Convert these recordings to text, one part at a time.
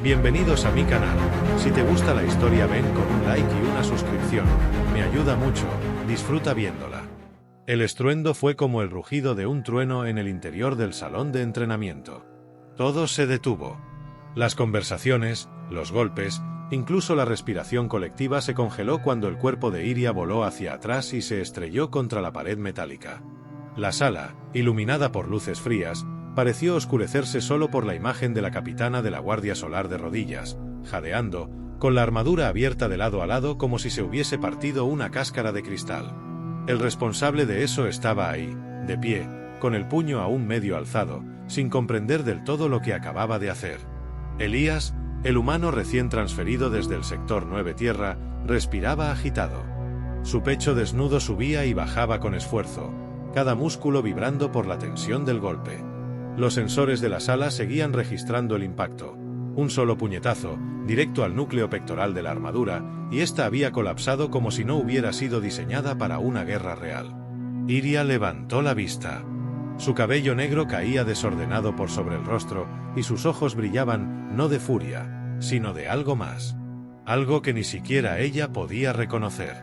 Bienvenidos a mi canal. Si te gusta la historia ven con un like y una suscripción. Me ayuda mucho, disfruta viéndola. El estruendo fue como el rugido de un trueno en el interior del salón de entrenamiento. Todo se detuvo. Las conversaciones, los golpes, incluso la respiración colectiva se congeló cuando el cuerpo de Iria voló hacia atrás y se estrelló contra la pared metálica. La sala, iluminada por luces frías, pareció oscurecerse solo por la imagen de la capitana de la Guardia Solar de rodillas, jadeando, con la armadura abierta de lado a lado como si se hubiese partido una cáscara de cristal. El responsable de eso estaba ahí, de pie, con el puño aún medio alzado, sin comprender del todo lo que acababa de hacer. Elías, el humano recién transferido desde el sector 9 Tierra, respiraba agitado. Su pecho desnudo subía y bajaba con esfuerzo, cada músculo vibrando por la tensión del golpe. Los sensores de la sala seguían registrando el impacto. Un solo puñetazo, directo al núcleo pectoral de la armadura, y ésta había colapsado como si no hubiera sido diseñada para una guerra real. Iria levantó la vista. Su cabello negro caía desordenado por sobre el rostro, y sus ojos brillaban, no de furia, sino de algo más. Algo que ni siquiera ella podía reconocer.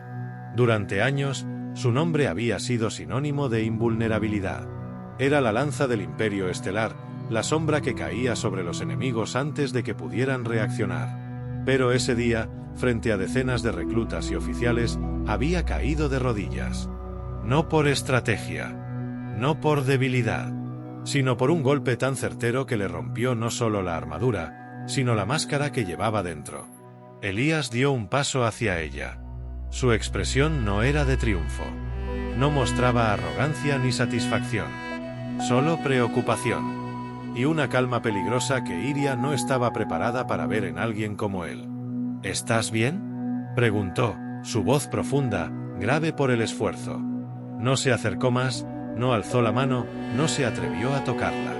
Durante años, su nombre había sido sinónimo de invulnerabilidad. Era la lanza del Imperio Estelar, la sombra que caía sobre los enemigos antes de que pudieran reaccionar. Pero ese día, frente a decenas de reclutas y oficiales, había caído de rodillas. No por estrategia, no por debilidad, sino por un golpe tan certero que le rompió no solo la armadura, sino la máscara que llevaba dentro. Elías dio un paso hacia ella. Su expresión no era de triunfo. No mostraba arrogancia ni satisfacción. Solo preocupación. Y una calma peligrosa que Iria no estaba preparada para ver en alguien como él. ¿Estás bien?, preguntó, su voz profunda, grave por el esfuerzo. No se acercó más, no alzó la mano, no se atrevió a tocarla.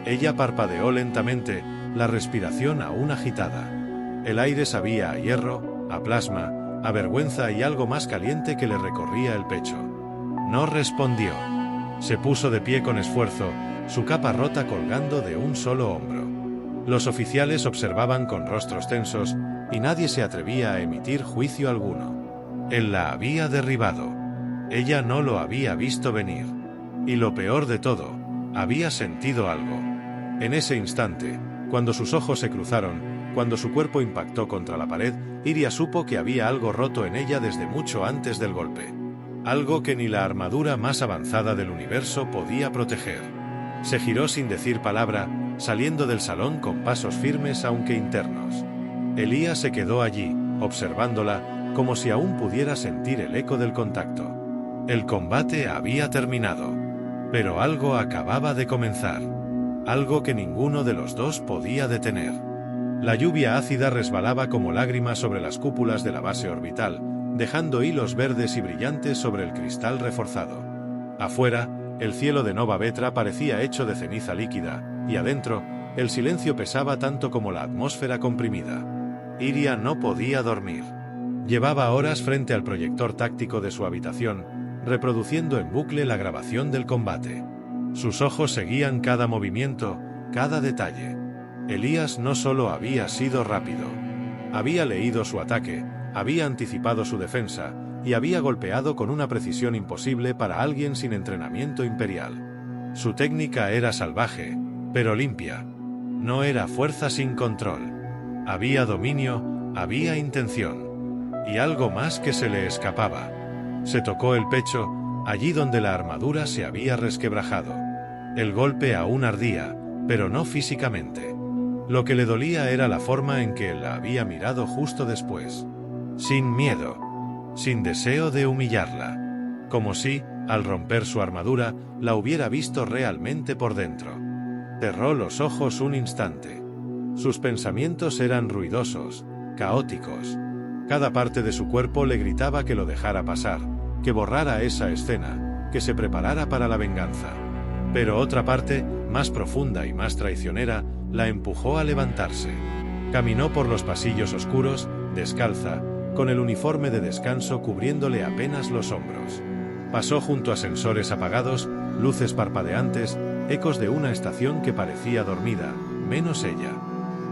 Ella parpadeó lentamente, la respiración aún agitada. El aire sabía a hierro, a plasma, a vergüenza y algo más caliente que le recorría el pecho. No respondió. Se puso de pie con esfuerzo, su capa rota colgando de un solo hombro. Los oficiales observaban con rostros tensos, y nadie se atrevía a emitir juicio alguno. Él la había derribado. Ella no lo había visto venir. Y lo peor de todo, había sentido algo. En ese instante, cuando sus ojos se cruzaron, cuando su cuerpo impactó contra la pared, Iria supo que había algo roto en ella desde mucho antes del golpe. Algo que ni la armadura más avanzada del universo podía proteger. Se giró sin decir palabra, saliendo del salón con pasos firmes aunque internos. Elías se quedó allí, observándola, como si aún pudiera sentir el eco del contacto. El combate había terminado. Pero algo acababa de comenzar. Algo que ninguno de los dos podía detener. La lluvia ácida resbalaba como lágrimas sobre las cúpulas de la base orbital, dejando hilos verdes y brillantes sobre el cristal reforzado. Afuera, el cielo de Nova Vetra parecía hecho de ceniza líquida, y adentro, el silencio pesaba tanto como la atmósfera comprimida. Iria no podía dormir. Llevaba horas frente al proyector táctico de su habitación, reproduciendo en bucle la grabación del combate. Sus ojos seguían cada movimiento, cada detalle. Elías no solo había sido rápido. Había leído su ataque, había anticipado su defensa, y había golpeado con una precisión imposible para alguien sin entrenamiento imperial. Su técnica era salvaje, pero limpia. No era fuerza sin control. Había dominio, había intención. Y algo más que se le escapaba. Se tocó el pecho, allí donde la armadura se había resquebrajado. El golpe aún ardía, pero no físicamente. Lo que le dolía era la forma en que él la había mirado justo después. Sin miedo. Sin deseo de humillarla. Como si, al romper su armadura, la hubiera visto realmente por dentro. Cerró los ojos un instante. Sus pensamientos eran ruidosos, caóticos. Cada parte de su cuerpo le gritaba que lo dejara pasar, que borrara esa escena, que se preparara para la venganza. Pero otra parte, más profunda y más traicionera, la empujó a levantarse. Caminó por los pasillos oscuros, descalza, con el uniforme de descanso cubriéndole apenas los hombros. Pasó junto a sensores apagados, luces parpadeantes, ecos de una estación que parecía dormida, menos ella.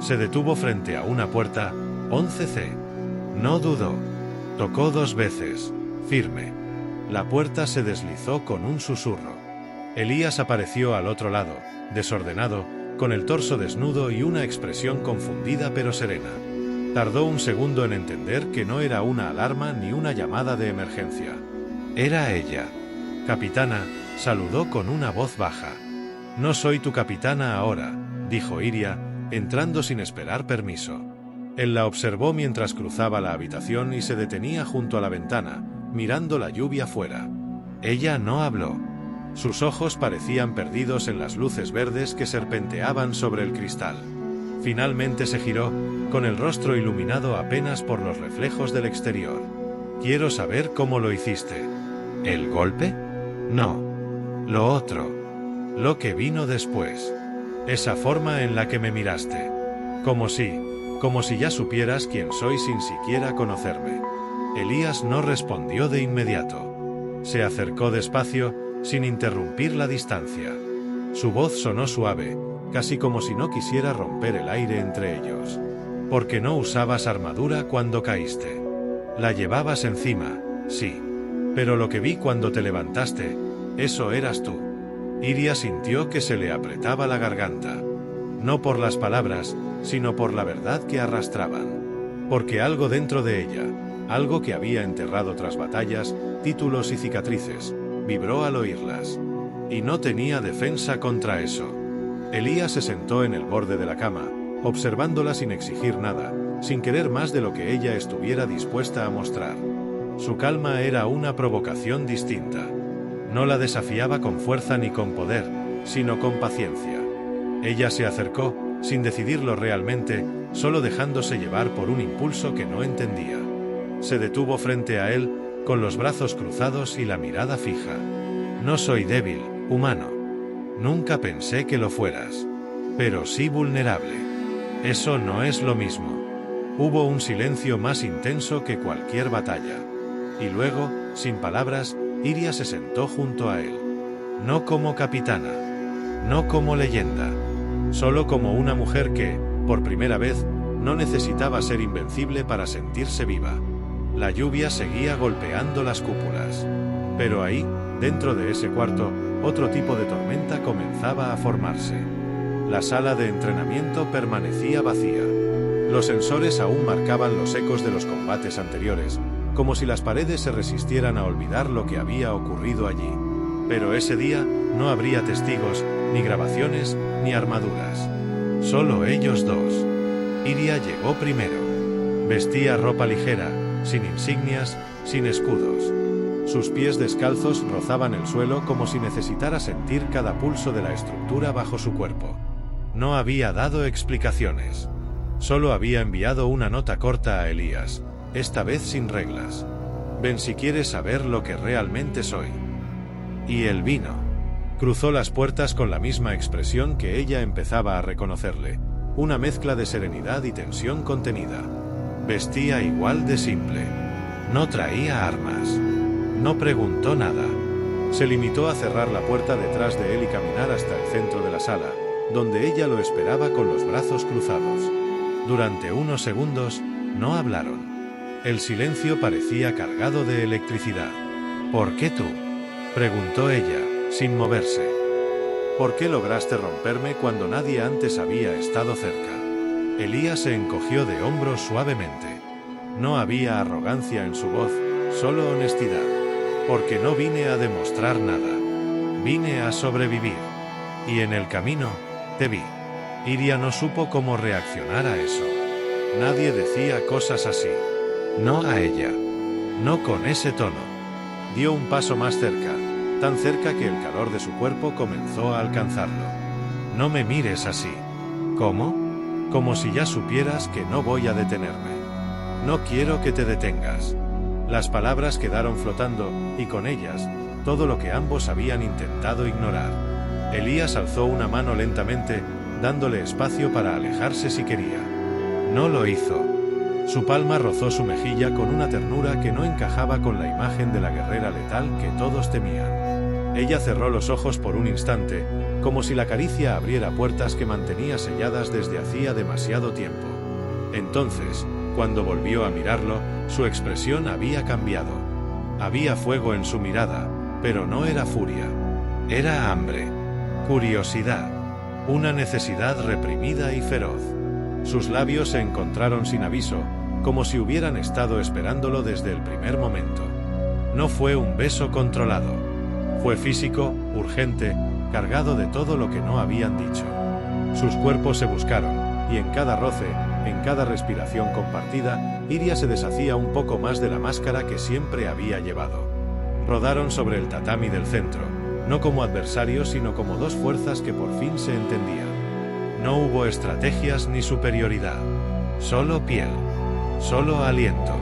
Se detuvo frente a una puerta, 11C. No dudó. Tocó 2 veces, firme. La puerta se deslizó con un susurro. Elías apareció al otro lado, desordenado, con el torso desnudo y una expresión confundida pero serena. Tardó un segundo en entender que no era una alarma ni una llamada de emergencia. Era ella. Capitana, saludó con una voz baja. No soy tu capitana ahora, dijo Iria, entrando sin esperar permiso. Él la observó mientras cruzaba la habitación y se detenía junto a la ventana, mirando la lluvia fuera. Ella no habló. Sus ojos parecían perdidos en las luces verdes que serpenteaban sobre el cristal. Finalmente se giró, con el rostro iluminado apenas por los reflejos del exterior. Quiero saber cómo lo hiciste. ¿El golpe? No. Lo otro. Lo que vino después. Esa forma en la que me miraste. Como si ya supieras quién soy sin siquiera conocerme. Elías no respondió de inmediato. Se acercó despacio, sin interrumpir la distancia. Su voz sonó suave, casi como si no quisiera romper el aire entre ellos. Porque no usabas armadura cuando caíste. La llevabas encima, sí. Pero lo que vi cuando te levantaste, eso eras tú. Iria sintió que se le apretaba la garganta. No por las palabras, sino por la verdad que arrastraban. Porque algo dentro de ella, algo que había enterrado tras batallas, títulos y cicatrices, vibró al oírlas. Y no tenía defensa contra eso. Elías se sentó en el borde de la cama, observándola sin exigir nada, sin querer más de lo que ella estuviera dispuesta a mostrar. Su calma era una provocación distinta. No la desafiaba con fuerza ni con poder, sino con paciencia. Ella se acercó, sin decidirlo realmente, solo dejándose llevar por un impulso que no entendía. Se detuvo frente a él, con los brazos cruzados y la mirada fija. No soy débil, humano. Nunca pensé que lo fueras. Pero sí vulnerable. Eso no es lo mismo. Hubo un silencio más intenso que cualquier batalla. Y luego, sin palabras, Iria se sentó junto a él. No como capitana. No como leyenda. Solo como una mujer que, por primera vez, no necesitaba ser invencible para sentirse viva. La lluvia seguía golpeando las cúpulas. Pero ahí, dentro de ese cuarto, otro tipo de tormenta comenzaba a formarse. La sala de entrenamiento permanecía vacía. Los sensores aún marcaban los ecos de los combates anteriores, como si las paredes se resistieran a olvidar lo que había ocurrido allí. Pero ese día no habría testigos, ni grabaciones, ni armaduras. Solo ellos dos. Iria llegó primero. Vestía ropa ligera, sin insignias, sin escudos. Sus pies descalzos rozaban el suelo como si necesitara sentir cada pulso de la estructura bajo su cuerpo. No había dado explicaciones. Solo había enviado una nota corta a Elías, esta vez sin reglas. Ven si quieres saber lo que realmente soy. Y él vino. Cruzó las puertas con la misma expresión que ella empezaba a reconocerle, una mezcla de serenidad y tensión contenida. Vestía igual de simple. No traía armas. No preguntó nada. Se limitó a cerrar la puerta detrás de él y caminar hasta el centro de la sala, donde ella lo esperaba con los brazos cruzados. Durante unos segundos, no hablaron. El silencio parecía cargado de electricidad. ¿Por qué tú?, preguntó ella, sin moverse. ¿Por qué lograste romperme cuando nadie antes había estado cerca? Elías se encogió de hombros suavemente. No había arrogancia en su voz, solo honestidad. Porque no vine a demostrar nada. Vine a sobrevivir. Y en el camino, te vi. Iria no supo cómo reaccionar a eso. Nadie decía cosas así. No a ella. No con ese tono. Dio un paso más cerca, tan cerca que el calor de su cuerpo comenzó a alcanzarlo. No me mires así. ¿Cómo? Como si ya supieras que no voy a detenerme. No quiero que te detengas. Las palabras quedaron flotando, y con ellas, todo lo que ambos habían intentado ignorar. Elías alzó una mano lentamente, dándole espacio para alejarse si quería. No lo hizo. Su palma rozó su mejilla con una ternura que no encajaba con la imagen de la guerrera letal que todos temían. Ella cerró los ojos por un instante, como si la caricia abriera puertas que mantenía selladas desde hacía demasiado tiempo. Entonces, cuando volvió a mirarlo, su expresión había cambiado. Había fuego en su mirada, pero no era furia. Era hambre, curiosidad, una necesidad reprimida y feroz. Sus labios se encontraron sin aviso, como si hubieran estado esperándolo desde el primer momento. No fue un beso controlado. Fue físico, urgente, cargado de todo lo que no habían dicho. Sus cuerpos se buscaron, y en cada roce, en cada respiración compartida, Iria se deshacía un poco más de la máscara que siempre había llevado. Rodaron sobre el tatami del centro, no como adversarios sino como dos fuerzas que por fin se entendían. No hubo estrategias ni superioridad. Solo piel. Solo aliento.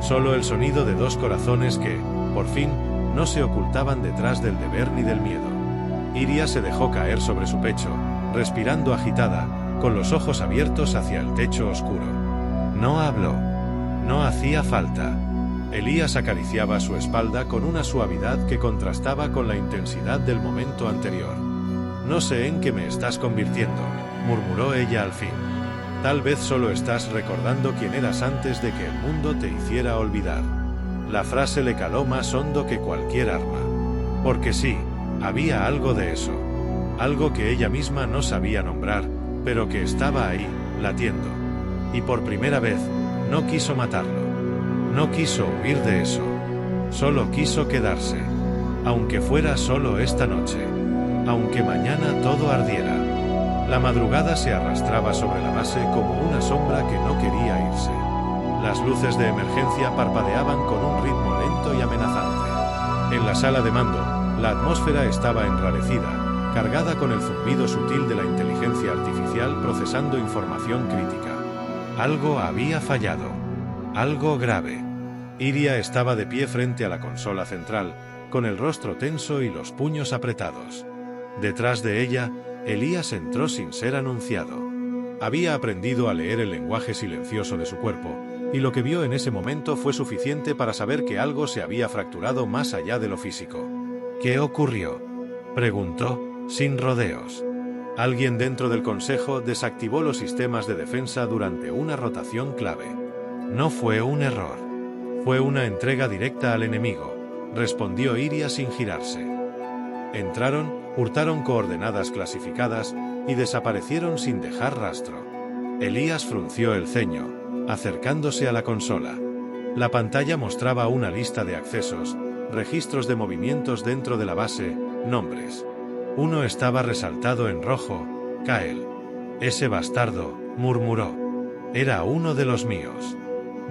Solo el sonido de dos corazones que, por fin, no se ocultaban detrás del deber ni del miedo. Iria se dejó caer sobre su pecho, respirando agitada, con los ojos abiertos hacia el techo oscuro. No habló. No hacía falta. Elías acariciaba su espalda con una suavidad que contrastaba con la intensidad del momento anterior. «No sé en qué me estás convirtiendo», murmuró ella al fin. «Tal vez solo estás recordando quién eras antes de que el mundo te hiciera olvidar». La frase le caló más hondo que cualquier arma. Porque sí, había algo de eso. Algo que ella misma no sabía nombrar, pero que estaba ahí, latiendo. Y por primera vez, no quiso matarlo. No quiso huir de eso. Solo quiso quedarse. Aunque fuera solo esta noche. Aunque mañana todo ardiera. La madrugada se arrastraba sobre la base como una sombra que no quería irse. Las luces de emergencia parpadeaban con un ritmo lento y amenazante. En la sala de mando, la atmósfera estaba enrarecida, cargada con el zumbido sutil de la inteligencia artificial procesando información crítica. Algo había fallado. Algo grave. Iria estaba de pie frente a la consola central, con el rostro tenso y los puños apretados. Detrás de ella, Elías entró sin ser anunciado. Había aprendido a leer el lenguaje silencioso de su cuerpo, y lo que vio en ese momento fue suficiente para saber que algo se había fracturado más allá de lo físico. «¿Qué ocurrió?», preguntó, sin rodeos. Alguien dentro del consejo desactivó los sistemas de defensa durante una rotación clave. No fue un error. Fue una entrega directa al enemigo, respondió Iria sin girarse. Entraron, hurtaron coordenadas clasificadas y desaparecieron sin dejar rastro. Elías frunció el ceño, acercándose a la consola. La pantalla mostraba una lista de accesos, registros de movimientos dentro de la base, nombres. Uno estaba resaltado en rojo, Kael. «Ese bastardo», murmuró. «Era uno de los míos.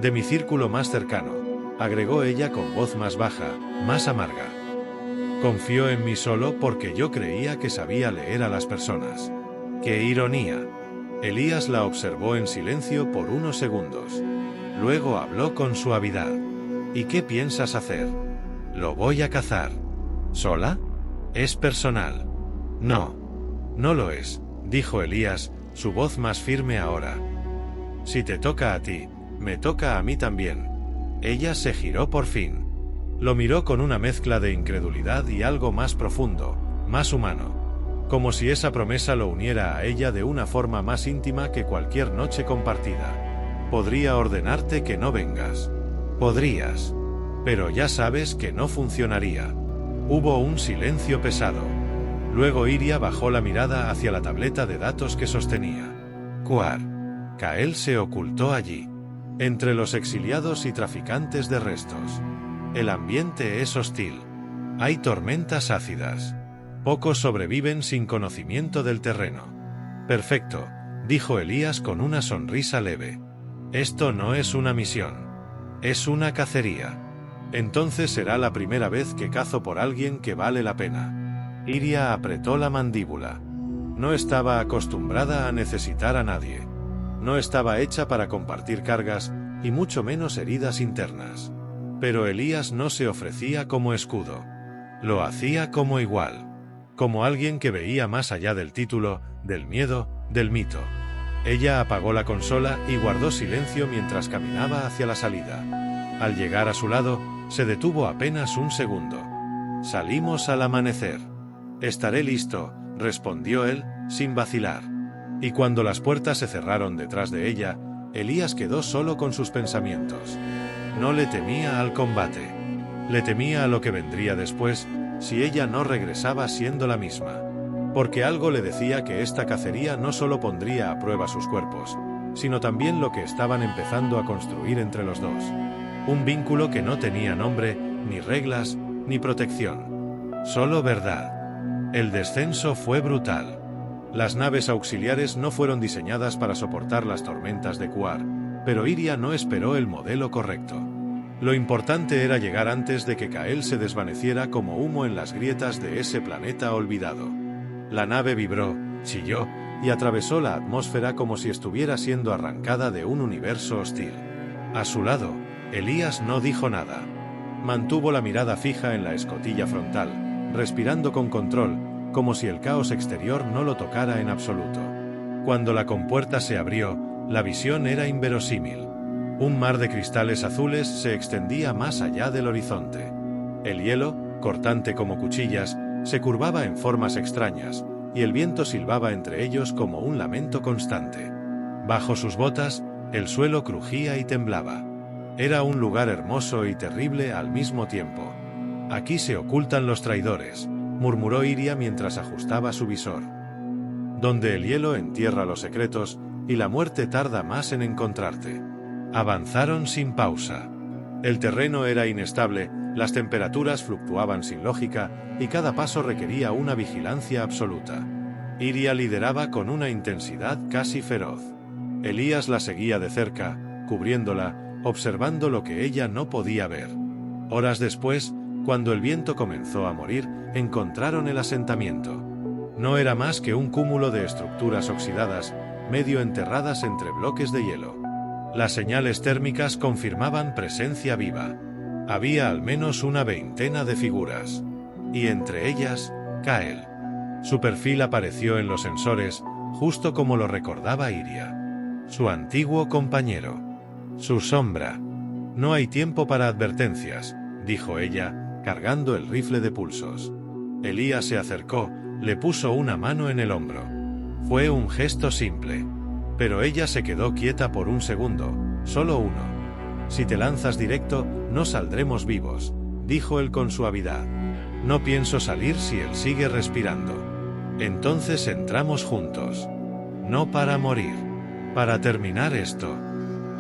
De mi círculo más cercano», agregó ella con voz más baja, más amarga. «Confió en mí solo porque yo creía que sabía leer a las personas». ¡Qué ironía! Elías la observó en silencio por unos segundos. Luego habló con suavidad. «¿Y qué piensas hacer?» «Lo voy a cazar». «¿Sola?» «Es personal». «No. No lo es», dijo Elías, su voz más firme ahora. «Si te toca a ti, me toca a mí también». Ella se giró por fin. Lo miró con una mezcla de incredulidad y algo más profundo, más humano. Como si esa promesa lo uniera a ella de una forma más íntima que cualquier noche compartida. «Podría ordenarte que no vengas». «Podrías. Pero ya sabes que no funcionaría». Hubo un silencio pesado. Luego Iria bajó la mirada hacia la tableta de datos que sostenía. Quar. Kael se ocultó allí, entre los exiliados y traficantes de restos. El ambiente es hostil. Hay tormentas ácidas. Pocos sobreviven sin conocimiento del terreno. «Perfecto», dijo Elías con una sonrisa leve. «Esto no es una misión. Es una cacería. Entonces será la primera vez que cazo por alguien que vale la pena». Iria apretó la mandíbula. No estaba acostumbrada a necesitar a nadie. No estaba hecha para compartir cargas, y mucho menos heridas internas. Pero Elías no se ofrecía como escudo. Lo hacía como igual. Como alguien que veía más allá del título, del miedo, del mito. Ella apagó la consola y guardó silencio mientras caminaba hacia la salida. Al llegar a su lado, se detuvo apenas un segundo. «Salimos al amanecer». «Estaré listo», respondió él, sin vacilar. Y cuando las puertas se cerraron detrás de ella, Elías quedó solo con sus pensamientos. No le temía al combate. Le temía a lo que vendría después, si ella no regresaba siendo la misma. Porque algo le decía que esta cacería no solo pondría a prueba sus cuerpos, sino también lo que estaban empezando a construir entre los dos. Un vínculo que no tenía nombre, ni reglas, ni protección. Solo verdad. El descenso fue brutal. Las naves auxiliares no fueron diseñadas para soportar las tormentas de Kuar, pero Iria no esperó el modelo correcto. Lo importante era llegar antes de que Kael se desvaneciera como humo en las grietas de ese planeta olvidado. La nave vibró, chilló, y atravesó la atmósfera como si estuviera siendo arrancada de un universo hostil. A su lado, Elías no dijo nada. Mantuvo la mirada fija en la escotilla frontal, respirando con control, como si el caos exterior no lo tocara en absoluto. Cuando la compuerta se abrió, la visión era inverosímil. Un mar de cristales azules se extendía más allá del horizonte. El hielo, cortante como cuchillas, se curvaba en formas extrañas, y el viento silbaba entre ellos como un lamento constante. Bajo sus botas, el suelo crujía y temblaba. Era un lugar hermoso y terrible al mismo tiempo. Aquí se ocultan los traidores, murmuró Iria mientras ajustaba su visor. Donde el hielo entierra los secretos, y la muerte tarda más en encontrarte. Avanzaron sin pausa. El terreno era inestable, las temperaturas fluctuaban sin lógica, y cada paso requería una vigilancia absoluta. Iria lideraba con una intensidad casi feroz. Elías la seguía de cerca, cubriéndola, observando lo que ella no podía ver. Horas después, cuando el viento comenzó a morir, encontraron el asentamiento. No era más que un cúmulo de estructuras oxidadas, medio enterradas entre bloques de hielo. Las señales térmicas confirmaban presencia viva. Había al menos una veintena de figuras. Y entre ellas, Kael. Su perfil apareció en los sensores, justo como lo recordaba Iria. Su antiguo compañero. Su sombra. No hay tiempo para advertencias, dijo ella, cargando el rifle de pulsos. Elías se acercó, le puso una mano en el hombro. Fue un gesto simple. Pero ella se quedó quieta por un segundo, solo uno. Si te lanzas directo, no saldremos vivos, dijo él con suavidad. No pienso salir si él sigue respirando. Entonces entramos juntos. No para morir. Para terminar esto.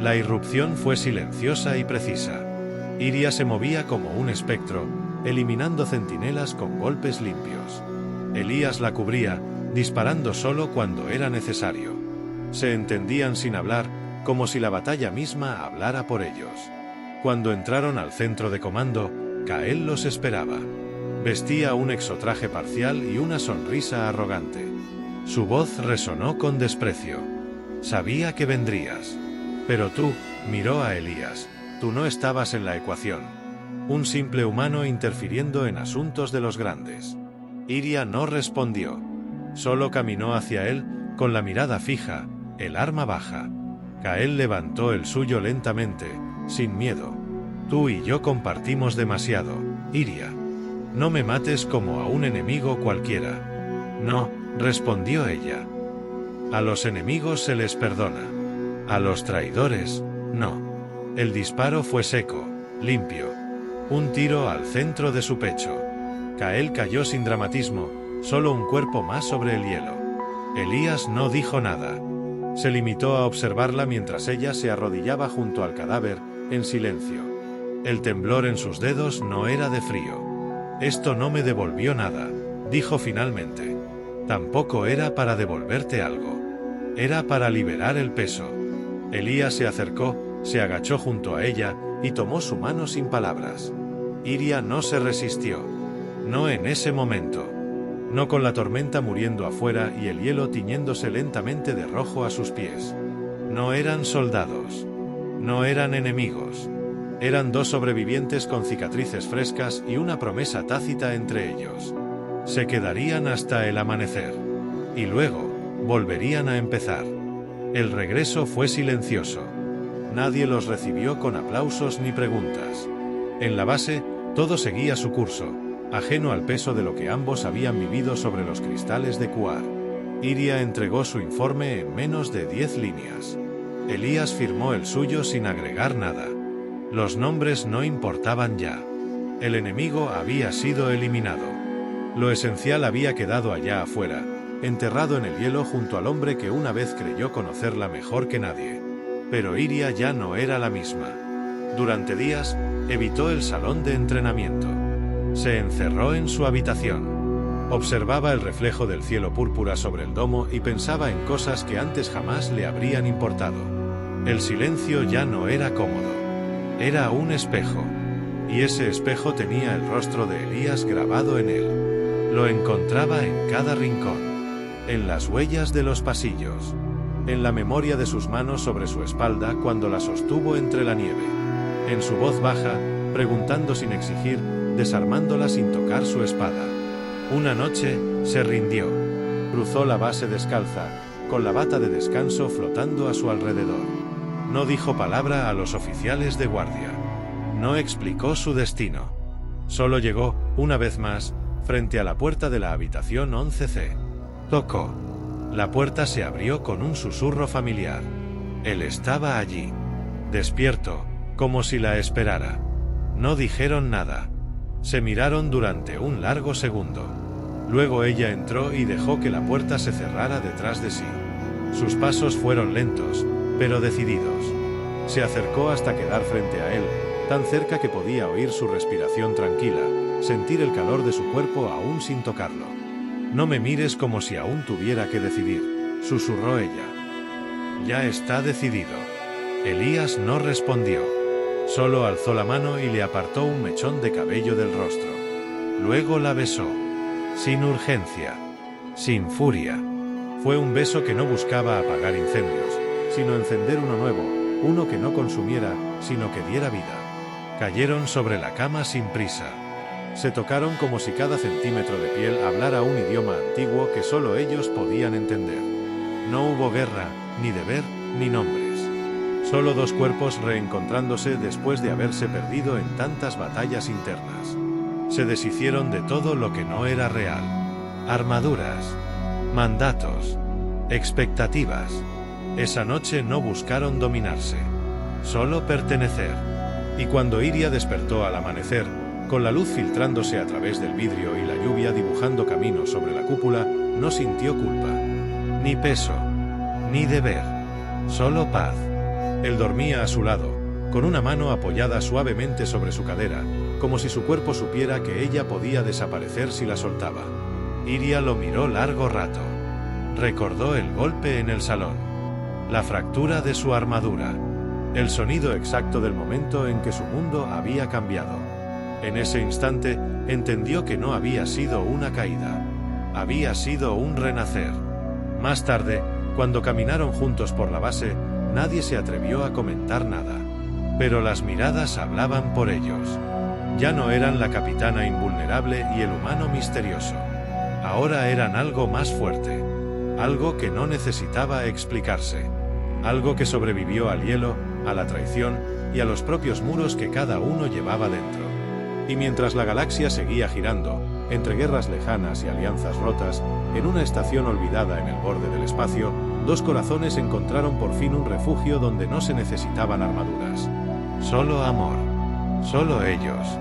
La irrupción fue silenciosa y precisa. Iria se movía como un espectro, eliminando centinelas con golpes limpios. Elías la cubría, disparando solo cuando era necesario. Se entendían sin hablar, como si la batalla misma hablara por ellos. Cuando entraron al centro de comando, Kael los esperaba. Vestía un exotraje parcial y una sonrisa arrogante. Su voz resonó con desprecio. Sabía que vendrías. Pero tú, miró a Elías, tú no estabas en la ecuación. Un simple humano interfiriendo en asuntos de los grandes. Iria no respondió. Solo caminó hacia él, con la mirada fija, el arma baja. Kael levantó el suyo lentamente, sin miedo. Tú y yo compartimos demasiado, Iria. No me mates como a un enemigo cualquiera. No, respondió ella. A los enemigos se les perdona. A los traidores, no. El disparo fue seco, limpio. Un tiro al centro de su pecho. Kael cayó sin dramatismo, solo un cuerpo más sobre el hielo. Elías no dijo nada. Se limitó a observarla mientras ella se arrodillaba junto al cadáver, en silencio. El temblor en sus dedos no era de frío. Esto no me devolvió nada, dijo finalmente. Tampoco era para devolverte algo. Era para liberar el peso. Elías se acercó, se agachó junto a ella, y tomó su mano sin palabras. Iria no se resistió. No en ese momento. No con la tormenta muriendo afuera y el hielo tiñéndose lentamente de rojo a sus pies. No eran soldados. No eran enemigos. Eran dos sobrevivientes con cicatrices frescas y una promesa tácita entre ellos. Se quedarían hasta el amanecer. Y luego, volverían a empezar. El regreso fue silencioso. Nadie los recibió con aplausos ni preguntas. En la base, todo seguía su curso, ajeno al peso de lo que ambos habían vivido sobre los cristales de Kuar. Iria entregó su informe en menos de 10 líneas. Elías firmó el suyo sin agregar nada. Los nombres no importaban ya. El enemigo había sido eliminado. Lo esencial había quedado allá afuera, enterrado en el hielo junto al hombre que una vez creyó conocerla mejor que nadie. Pero Iria ya no era la misma. Durante días, evitó el salón de entrenamiento. Se encerró en su habitación. Observaba el reflejo del cielo púrpura sobre el domo y pensaba en cosas que antes jamás le habrían importado. El silencio ya no era cómodo. Era un espejo. Y ese espejo tenía el rostro de Elías grabado en él. Lo encontraba en cada rincón. En las huellas de los pasillos. En la memoria de sus manos sobre su espalda cuando la sostuvo entre la nieve. En su voz baja, preguntando sin exigir, desarmándola sin tocar su espada. Una noche, se rindió. Cruzó la base descalza, con la bata de descanso flotando a su alrededor. No dijo palabra a los oficiales de guardia. No explicó su destino. Solo llegó, una vez más, frente a la puerta de la habitación 11C. Tocó. La puerta se abrió con un susurro familiar. Él estaba allí. Despierto, como si la esperara. No dijeron nada. Se miraron durante un largo segundo. Luego ella entró y dejó que la puerta se cerrara detrás de sí. Sus pasos fueron lentos, pero decididos. Se acercó hasta quedar frente a él, tan cerca que podía oír su respiración tranquila, sentir el calor de su cuerpo aún sin tocarlo. «No me mires como si aún tuviera que decidir», susurró ella. «Ya está decidido». Elías no respondió. Solo alzó la mano y le apartó un mechón de cabello del rostro. Luego la besó. Sin urgencia. Sin furia. Fue un beso que no buscaba apagar incendios, sino encender uno nuevo, uno que no consumiera, sino que diera vida. Cayeron sobre la cama sin prisa. Se tocaron como si cada centímetro de piel hablara un idioma antiguo que solo ellos podían entender. No hubo guerra, ni deber, ni nombres. Solo dos cuerpos reencontrándose después de haberse perdido en tantas batallas internas. Se deshicieron de todo lo que no era real. Armaduras, mandatos, expectativas. Esa noche no buscaron dominarse, solo pertenecer. Y cuando Iria despertó al amanecer, con la luz filtrándose a través del vidrio y la lluvia dibujando caminos sobre la cúpula, no sintió culpa. Ni peso, ni deber. Solo paz. Él dormía a su lado, con una mano apoyada suavemente sobre su cadera, como si su cuerpo supiera que ella podía desaparecer si la soltaba. Iria lo miró largo rato. Recordó el golpe en el salón. La fractura de su armadura. El sonido exacto del momento en que su mundo había cambiado. En ese instante, entendió que no había sido una caída. Había sido un renacer. Más tarde, cuando caminaron juntos por la base, nadie se atrevió a comentar nada. Pero las miradas hablaban por ellos. Ya no eran la capitana invulnerable y el humano misterioso. Ahora eran algo más fuerte. Algo que no necesitaba explicarse. Algo que sobrevivió al hielo, a la traición y a los propios muros que cada uno llevaba dentro. Y mientras la galaxia seguía girando, entre guerras lejanas y alianzas rotas, en una estación olvidada en el borde del espacio, dos corazones encontraron por fin un refugio donde no se necesitaban armaduras. Solo amor. Solo ellos.